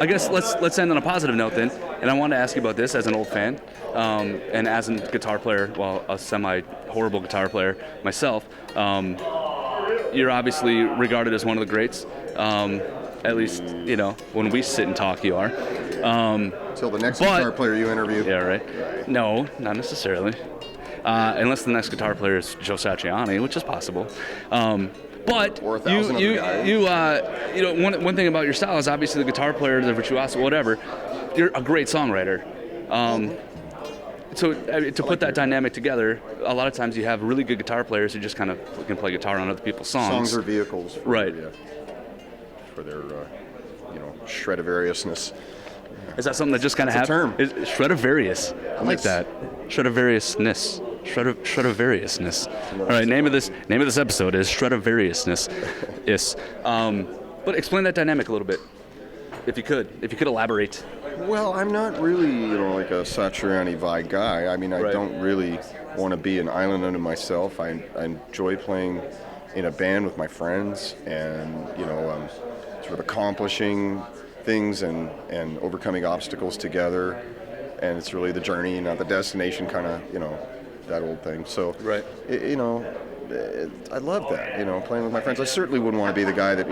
I guess let's end on a positive note then. And I wanted to ask you about this as an old fan, and as a guitar player, well, a semi-horrible guitar player myself. You're obviously regarded as one of the greats. At least, when we sit and talk, you are. Until the next guitar player you interview. Yeah, right. No, not necessarily. Unless the next guitar player is Joe Satriani, which is possible. But or 1,000 other guys. One thing about your style is obviously the guitar player, the virtuoso, whatever. You're a great songwriter. So to put that dynamic together, a lot of times you have really good guitar players who just kind of can play guitar on other people's songs. Songs are vehicles. Right. For their, Shreddivariousness. Is that something that just kind of happens? It's a term. Shreddivarious. I like that. Shreddivariousness. Shreddivariousness. All right. Name of this episode is Shreddivariousness. Yes. But explain that dynamic a little bit, if you could elaborate. Well, I'm not really, like a Satriani vibe guy. I mean, I don't really want to be an island unto myself. I enjoy playing in a band with my friends, and sort of accomplishing things and overcoming obstacles together. And it's really the journey, not the destination, kind of, that old thing. So, I love that, playing with my friends. I certainly wouldn't want to be the guy that,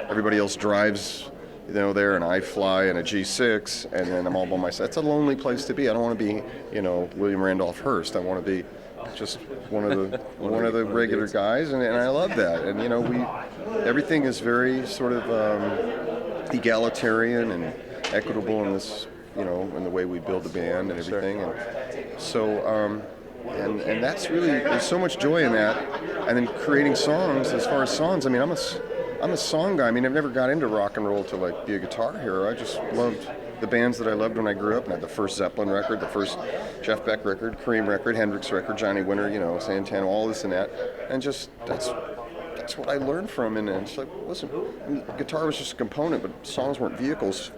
everybody else drives, there, and I fly in a G6, and then I'm all by myself. It's a lonely place to be. I don't want to be, William Randolph Hearst. I want to be just one of the regular guys, and I love that. And everything is very sort of egalitarian and equitable in this, in the way we build the band and everything. And so, and that's really, there's so much joy in that. And then creating songs. As far as songs, I mean, I'm a song guy. I mean, I've never got into rock and roll to be a guitar hero. I just loved the bands that I loved when I grew up. And I had the first Zeppelin record, the first Jeff Beck record, Cream record, Hendrix record, Johnny Winter, Santana, all this and that. And just that's what I learned from. And it's like, listen, guitar was just a component, but songs weren't vehicles,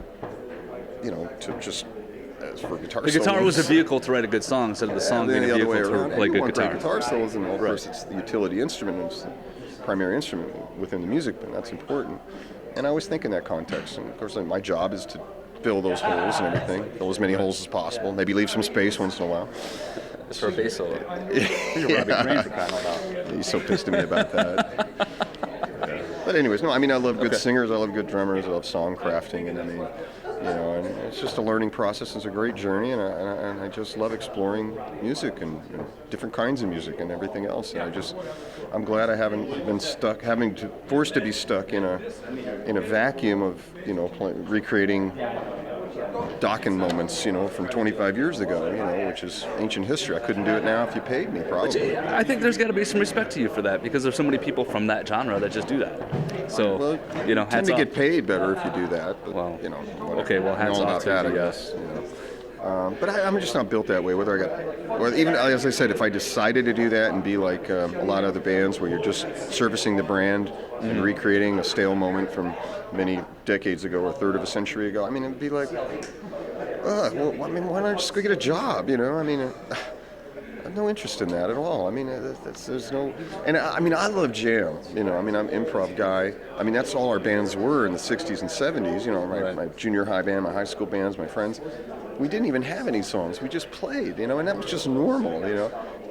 to just for guitar solos. The guitar was a vehicle to write a good song instead of the song being a vehicle to play good guitar. Guitar solos, and of course it's the utility instrument. It's the primary instrument within the music, but that's important. And I always think in that context. And of course, my job is to fill those holes and everything, fill as many holes as possible. Maybe leave some space once in a while. Just for a bass solo. You're Robbie Crane for crying out loud. He's so pissed at me about that. But anyways, no, I mean, I love good singers, I love good drummers, I love song crafting, and I mean, and it's just a learning process. It's a great journey, and I just love exploring music and different kinds of music and everything else. And I'm glad I haven't been stuck, forced to be stuck in a vacuum of recreating Dokken moments, from 25 years ago, which is ancient history. I couldn't do it now if you paid me, probably. I think there's got to be some respect to you for that, because there's so many people from that genre that just do that. So, you hats off. Get paid better if you do that. But, well, whatever. Okay, well, hats off to that, you. I guess. But I'm just not built that way. Even as I said, if I decided to do that and be like a lot of other bands where you're just servicing the brand and recreating a stale moment from many decades ago or a third of a century ago, I mean, it'd be like, why don't I just go get a job? I mean, I have no interest in that at all. I mean, there's no, and I love jam. I'm an improv guy. I mean, that's all our bands were in the 60s and 70s. My junior high band, my high school bands, my friends. We didn't even have any songs. We just played, and that was just normal,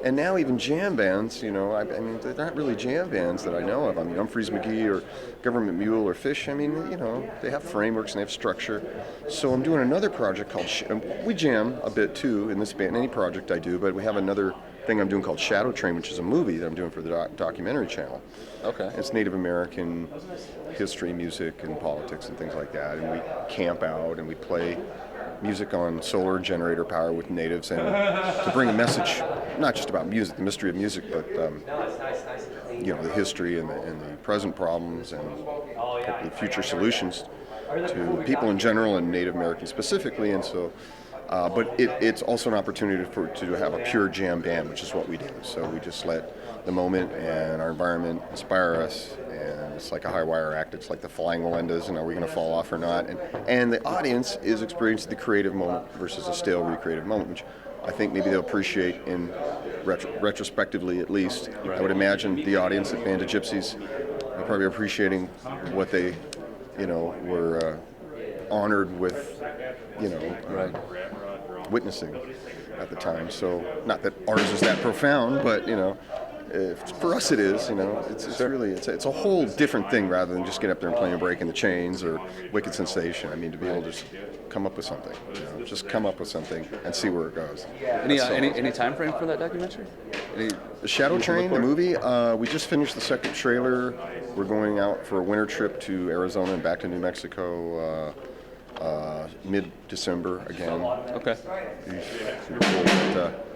And now even jam bands, I mean, they're not really jam bands that I know of. I mean, Humphreys McGee or Government Mule or Fish, I mean, they have frameworks and they have structure. So I'm doing another project called, we jam a bit too in this band, any project I do, but we have another thing I'm doing called Shadow Train, which is a movie that I'm doing for the documentary channel. Okay. It's Native American history, music, and politics and things like that. And we camp out and we play music on solar generator power with natives, and to bring a message, not just about music, the mystery of music, but the history and the present problems and hopefully future solutions to people in general and Native Americans specifically. And so, but it's also an opportunity to have a pure jam band, which is what we do. So we just let the moment and our environment inspire us, and it's like a high wire act. It's like the flying Walendas, and are we going to fall off or not? And the audience is experiencing the creative moment versus a stale recreative moment, which I think maybe they'll appreciate in retrospectively at least. Right. I would imagine the audience at Band of Gypsies are probably appreciating what they, were honored with, Right. witnessing at the time. So not that ours is that profound, but for us it is. It's really it's a whole different thing rather than just get up there and playing a Break in the Chains or Wicked Sensation. I mean, to be able to just come up with something, just come up with something and see where it goes. Any time frame for that documentary? The Shadow Train, the movie, we just finished the second trailer. We're going out for a winter trip to Arizona and back to New Mexico mid-December again. Okay.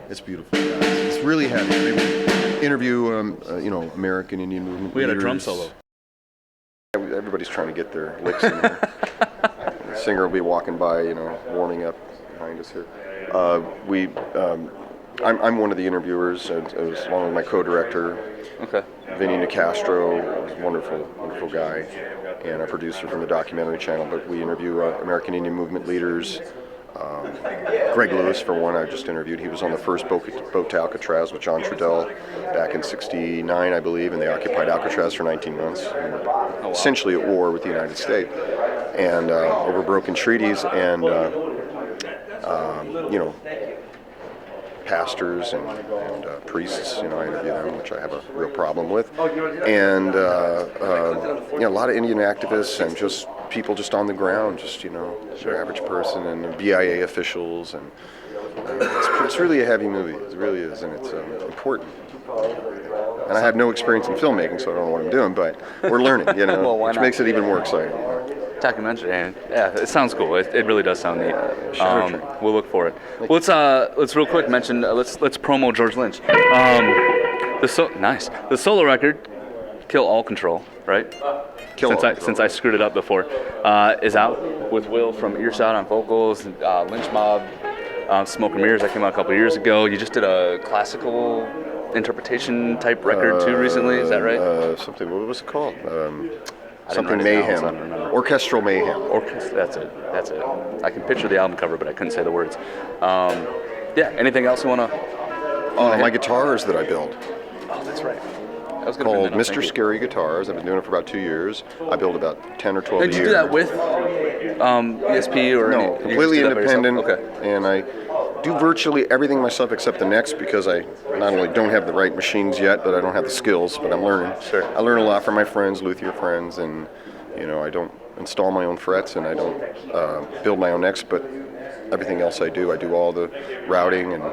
It's beautiful. It's really heavy. We interview, American Indian movement We had a leaders. drum solo. Everybody's trying to get their licks in there. The singer will be walking by, warming up behind us here. I'm one of the interviewers, along with my co-director, Okay. Vinny Nicastro, who's a wonderful, wonderful guy, and a producer from the documentary channel. But we interview American Indian movement leaders. Greg Lewis, for one, I just interviewed. He was on the first boat to Alcatraz with John Trudell back in '69, I believe, and they occupied Alcatraz for 19 months, essentially at war with the United States, and over broken treaties and, pastors and priests, I interview them, which I have a real problem with, and a lot of Indian activists and just people just on the ground, just your average person, and BIA officials, and it's really a heavy movie. It really is, and it's important. And I have no experience in filmmaking, so I don't know what I'm doing, but we're learning, Well, which makes it even more exciting. Documentary, yeah, it sounds cool. It really does sound neat. We'll look for it. Well, let's real quick mention. Let's promo George Lynch. The solo record, Kill All Control, right? Since I screwed it up before, is out with Will from Earshot on vocals, Lynch Mob, Smoke and Mirrors that came out a couple years ago. You just did a classical interpretation type record too recently. Is that right? What was it called? Something Mayhem. Down, Orchestral Mayhem. That's it. I can picture the album cover, but I couldn't say the words. Anything else you want to? My guitars that I build. Oh, that's right. I was Called Mr. Scary Guitars. I've been doing it for about 2 years. I build about 10 or 12 a year. Did you do that with ESP or No, any? completely independent. Okay. And I do virtually everything myself except the necks because I not only don't have the right machines yet, but I don't have the skills, but I'm learning. Sure. I learn a lot from my friends, luthier friends, and I don't install my own frets and I don't build my own necks, but everything else I do all the routing and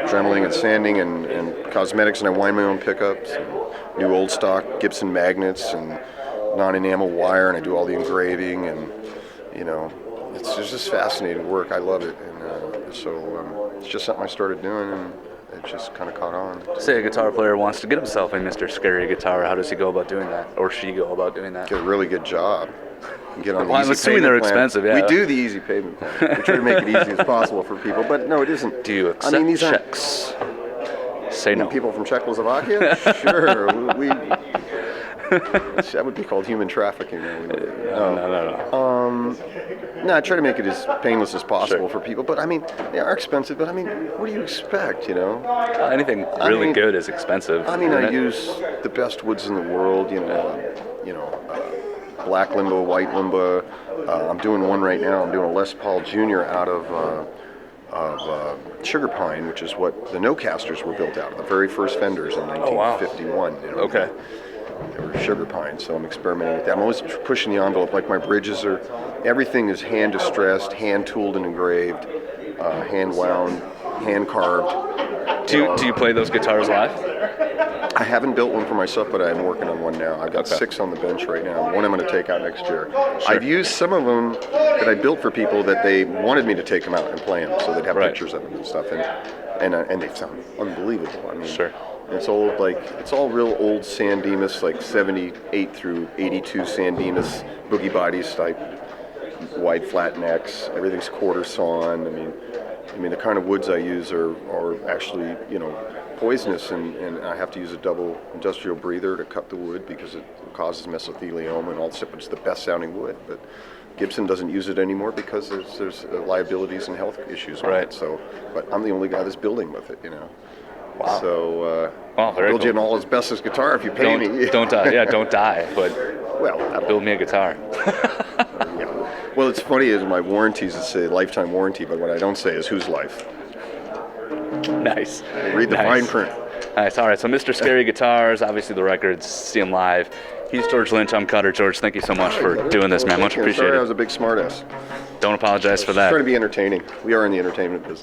dremeling and sanding and cosmetics, and I wind my own pickups, and new old stock Gibson magnets and non-enamel wire, and I do all the engraving, and it's just fascinating work. I love it, and so it's just something I started doing, and it just kind of caught on. Say a guitar player wants to get himself a Mr. Scary guitar. How does he go about doing that, or she go about doing that? Get a really good job. Get on the I'm easy assuming they're payment plan. expensive. Yeah. We do the easy payment plan. We try to make it easy as possible for people, but no, it isn't. Do you accept these aren't checks? Say no. People from Czechoslovakia? Sure. That would be called human trafficking. No. No, I try to make it as painless as possible for people, but they are expensive, but what do you expect, Anything really good is expensive. I use the best woods in the world, black limbo, white limbo. I'm doing one right now. I'm doing a Les Paul Jr. out of sugar pine, which is what the no-casters were built out of, the very first Fenders in 1951. Okay. They were sugar pine, so I'm experimenting with that. I'm always pushing the envelope. Like my bridges everything is hand distressed, hand tooled and engraved, hand wound, hand carved. Do you play those guitars live? I haven't built one for myself, but I'm working on one now. I've got 6 on the bench right now. One I'm going to take out next year. Sure. I've used some of them that I built for people that they wanted me to take them out and play them, so they'd have pictures of them and stuff, and they sound unbelievable. Sure. It's all real old San Dimas, like 78 through 82 San Dimas boogie bodies type, wide flat necks. Everything's quarter sawn. I mean the kind of woods I use are actually poisonous, and I have to use a double industrial breather to cut the wood because it causes mesothelioma and all this stuff. But it's the best sounding wood. But Gibson doesn't use it anymore because there's liabilities and health issues with it. So, but I'm the only guy that's building with it. Wow. So I'll build you an all asbestos guitar if you pay me. Don't die. Yeah, don't die. But build me a guitar. Well, it's funny is my warranties say lifetime warranty, but what I don't say is whose life. Nice. Read the fine print. Nice. All right. So Mr. Scary Guitars, obviously the records, see him live. He's George Lynch. I'm Cutter. George, thank you so much for doing this, man. Much Sorry, I appreciated. was a big smartass. Don't apologize for Trying that. to be entertaining. We are in the entertainment business.